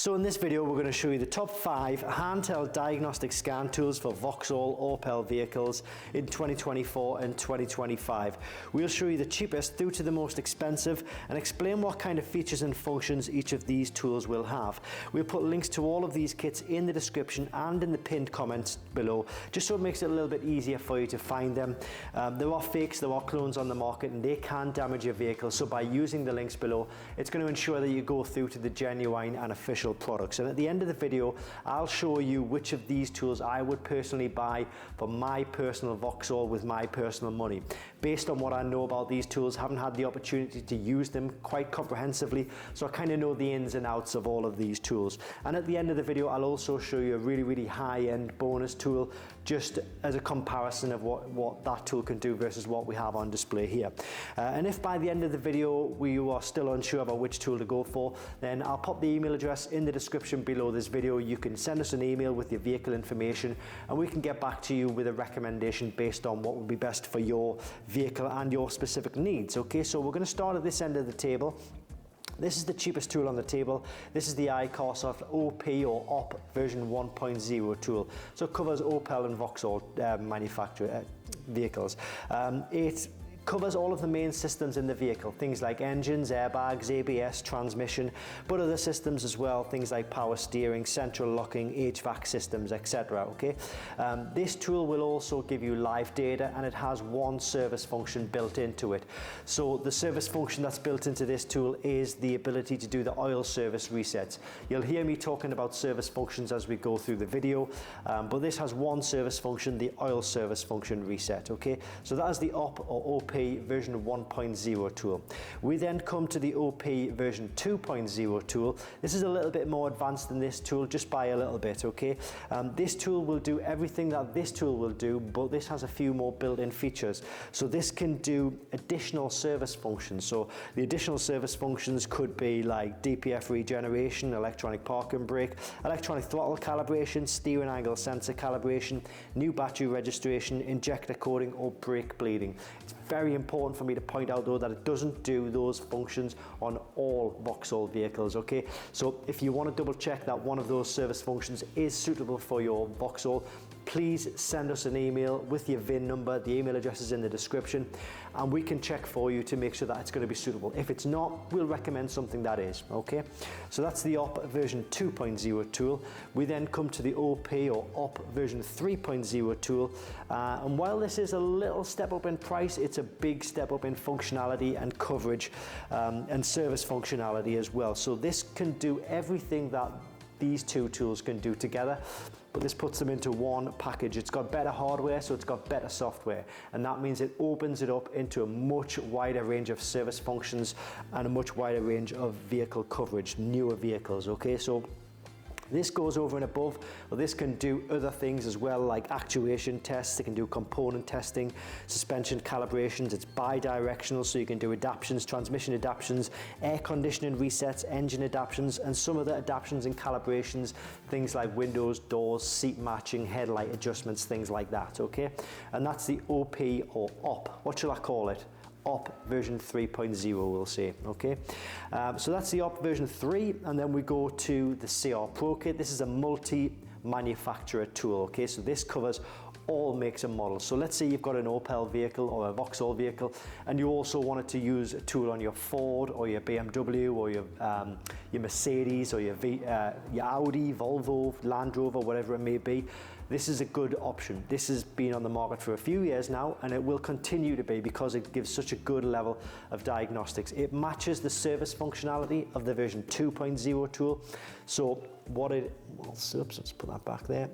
So in this video we're going to show you the top 5 handheld diagnostic scan tools for Vauxhall Opel vehicles in 2024 and 2025. We'll show you the cheapest through to the most expensive and explain what kind of features and functions each of these tools will have. We'll put links to all of these kits in the description and in the pinned comments below, just so it makes it a little bit easier for you to find them. There are fakes, there are clones on the market, and they can damage your vehicle, so by using the links below it's going to ensure that you go through to the genuine and official products. And at the end of the video I'll show you which of these tools I would personally buy for my personal Vauxhall with my personal money. Based on what I know about these tools, haven't had the opportunity to use them quite comprehensively, so I kind of know the ins and outs of all of these tools. And at the end of the video I'll also show you a really high-end bonus tool, just as a comparison of what that tool can do versus what we have on display here. And if by the end of the video you are still unsure about which tool to go for, then I'll pop the email address in the description below this video. You can send us an email with your vehicle information and we can get back to you with a recommendation based on what would be best for your vehicle and your specific needs. Okay, so we're going to start at this end of the table. This is the cheapest tool on the table. This is the iCarsoft OP or OP version 1.0 tool. So it covers Opel and Vauxhall manufacturer vehicles. It covers all of the main systems in the vehicle, things like engines, airbags, ABS, transmission, but other systems as well, things like power steering, central locking, HVAC systems, etc. Okay, this tool will also give you live data, and it has one service function built into it. So the service function that's built into this tool is the ability to do the oil service resets. You'll hear me talking about service functions as we go through the video, but this has one service function, the oil service function reset. Okay, so that is the OP or OP version 1.0 tool. We then come to the OP version 2.0 tool. This is a little bit more advanced than this tool, just by a little bit. Okay, this tool will do everything that this tool will do, but this has a few more built-in features. So this can do additional service functions. So the additional service functions could be like DPF regeneration, electronic park and brake, electronic throttle calibration, steering angle sensor calibration, new battery registration, injector coding, or brake bleeding. It's very important for me to point out though that it doesn't do those functions on all Vauxhall vehicles. Okay, so if you want to double check that one of those service functions is suitable for your Vauxhall, please send us an email with your VIN number. The email address is in the description and we can check for you to make sure that it's going to be suitable. If it's not, we'll recommend something that is. Okay, so that's the OP version 2.0 tool. We then come to the OP or OP version 3.0 tool, and while this is a little step up in price, it's a big step up in functionality and coverage and service functionality as well. So this can do everything that these two tools can do together, but this puts them into one package. It's got better hardware, so it's got better software, and that means it opens it up into a much wider range of service functions and a much wider range of vehicle coverage, newer vehicles. Okay, so this goes over and above, but this can do other things as well, like actuation tests. It can do component testing, suspension calibrations. It's bi-directional, so you can do adaptions, transmission adaptions, air conditioning resets, engine adaptions, and some other adaptions and calibrations, things like windows, doors, seat matching, headlight adjustments, things like that. Okay, and that's the OP or OP. What shall I call it? OP version 3.0 we'll say. Okay, so that's the OP version 3, and then we go to the CR Pro Kit. This is a multi-manufacturer tool. Okay, so this covers all makes and models. So let's say you've got an Opel vehicle or a Vauxhall vehicle and you also wanted to use a tool on your Ford or your BMW or your Mercedes or your Audi, Volvo, Land Rover, whatever it may be. This is a good option. This has been on the market for a few years now, and it will continue to be because it gives such a good level of diagnostics. It matches the service functionality of the version 2.0 tool. So what let's put that back there.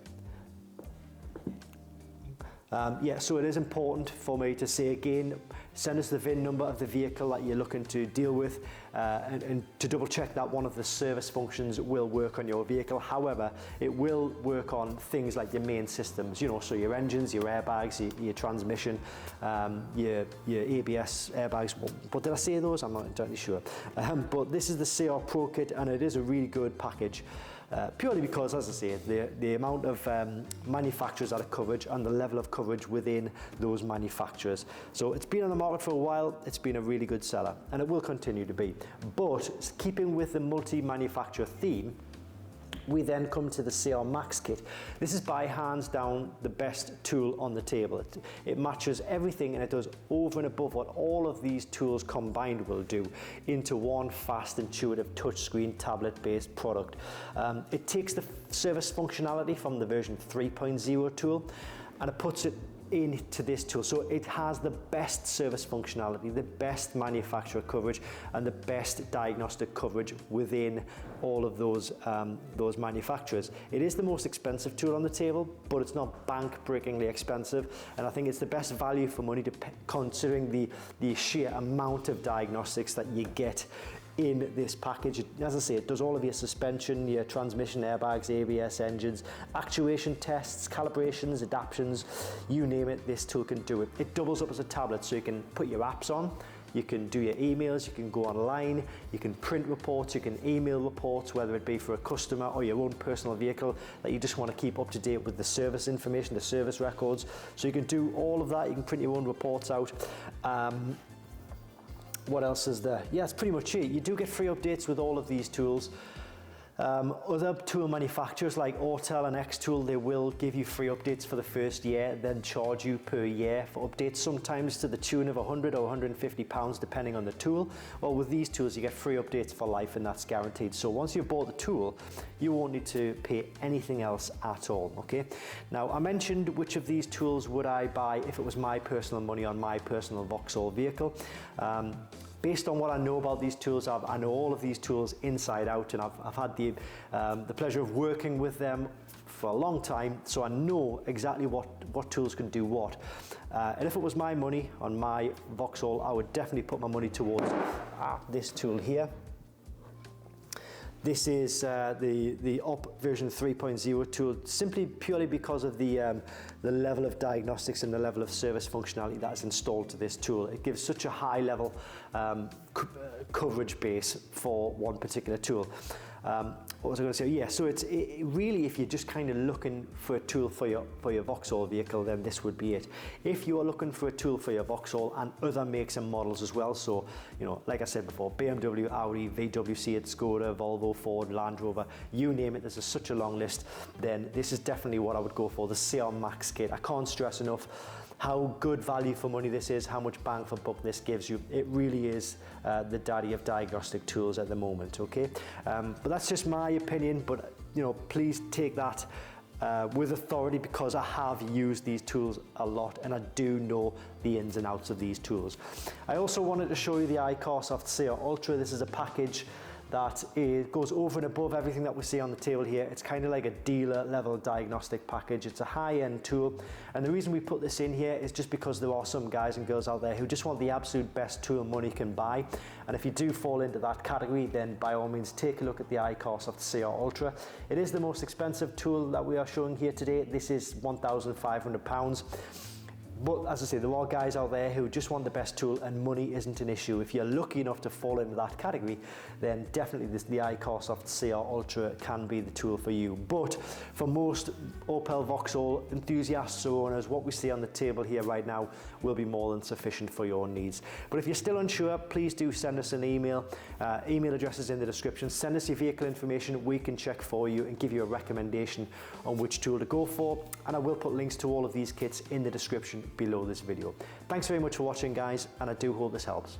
Yeah, so it is important for me to say again, send us the VIN number of the vehicle that you're looking to deal with and to double check that one of the service functions will work on your vehicle. However, it will work on things like your main systems, you know, so your engines, your airbags, your transmission, your ABS airbags. What did I say those? I'm not entirely sure. But this is the CR Pro Kit, and it is a really good package. Purely because, as I say, the amount of manufacturers that are covered and the level of coverage within those manufacturers. So it's been on the market for a while, it's been a really good seller, and it will continue to be. But keeping with the multi-manufacturer theme, We then come to the CR Max kit. This is by hands down the best tool on the table. It matches everything and it does over and above what all of these tools combined will do into one fast, intuitive touchscreen tablet-based product. It takes the service functionality from the version 3.0 tool and it puts it into this tool. So it has the best service functionality, the best manufacturer coverage, and the best diagnostic coverage within all of those manufacturers. It is the most expensive tool on the table, but it's not bank-breakingly expensive, and I think it's the best value for money considering the sheer amount of diagnostics that you get in this package. As I say, it does all of your suspension, your transmission, airbags, ABS, engines, actuation tests, calibrations, adaptions, you name it, this tool can do it. It doubles up as a tablet, so you can put your apps on, you can do your emails, you can go online, you can print reports, you can email reports, whether it be for a customer or your own personal vehicle that you just want to keep up to date with the service information, the service records. So you can do all of that, you can print your own reports out. What else is there? Yeah, that's pretty much it. You do get free updates with all of these tools. Other tool manufacturers like Autel and Xtool, they will give you free updates for the first year, then charge you per year for updates, sometimes to the tune of £100 or £150 depending on the tool. Well, with these tools you get free updates for life, and that's guaranteed. So once you've bought the tool, you won't need to pay anything else at all, okay? Now, I mentioned which of these tools would I buy if it was my personal money on my personal Vauxhall vehicle. Based on what I know about these tools, I know all of these tools inside out, and I've had the pleasure of working with them for a long time, so I know exactly what tools can do what. And if it was my money on my Vauxhall, I would definitely put my money towards this tool here. This is the OP version 3.0 tool, simply purely because of the level of diagnostics and the level of service functionality that is installed to this tool. It gives such a high level coverage base for one particular tool. What was I going to say? Yeah, so it really, if you're just kind of looking for a tool for your Vauxhall vehicle, then this would be it. If you are looking for a tool for your Vauxhall and other makes and models as well, so, you know, like I said before, BMW, Audi, VW, Seat, Skoda, Volvo, Ford, Land Rover, you name it, there's such a long list, then this is definitely what I would go for, the CR Max kit. I can't stress enough how good value for money this is, how much bang for buck this gives you. It really is the daddy of diagnostic tools at the moment, okay? But that's just my opinion, but you know, please take that with authority, because I have used these tools a lot and I do know the ins and outs of these tools. I also wanted to show you the iCarsoft CR Ultra. This is a package that goes over and above everything that we see on the table here. It's kind of like a dealer level diagnostic package. It's a high-end tool, and the reason we put this in here is just because there are some guys and girls out there who just want the absolute best tool money can buy, and if you do fall into that category, then by all means take a look at the iCarsoft CR Ultra. It is the most expensive tool that we are showing here today. This is £1,500. But as I say, there are guys out there who just want the best tool, and money isn't an issue. If you're lucky enough to fall into that category, then definitely the iCarsoft CR Ultra can be the tool for you. But for most Opel Vauxhall enthusiasts or owners, what we see on the table here right now will be more than sufficient for your needs. But if you're still unsure, please do send us an email. Email address is in the description. Send us your vehicle information. We can check for you and give you a recommendation on which tool to go for. And I will put links to all of these kits in the description below this video. Thanks very much for watching, guys, and I do hope this helps.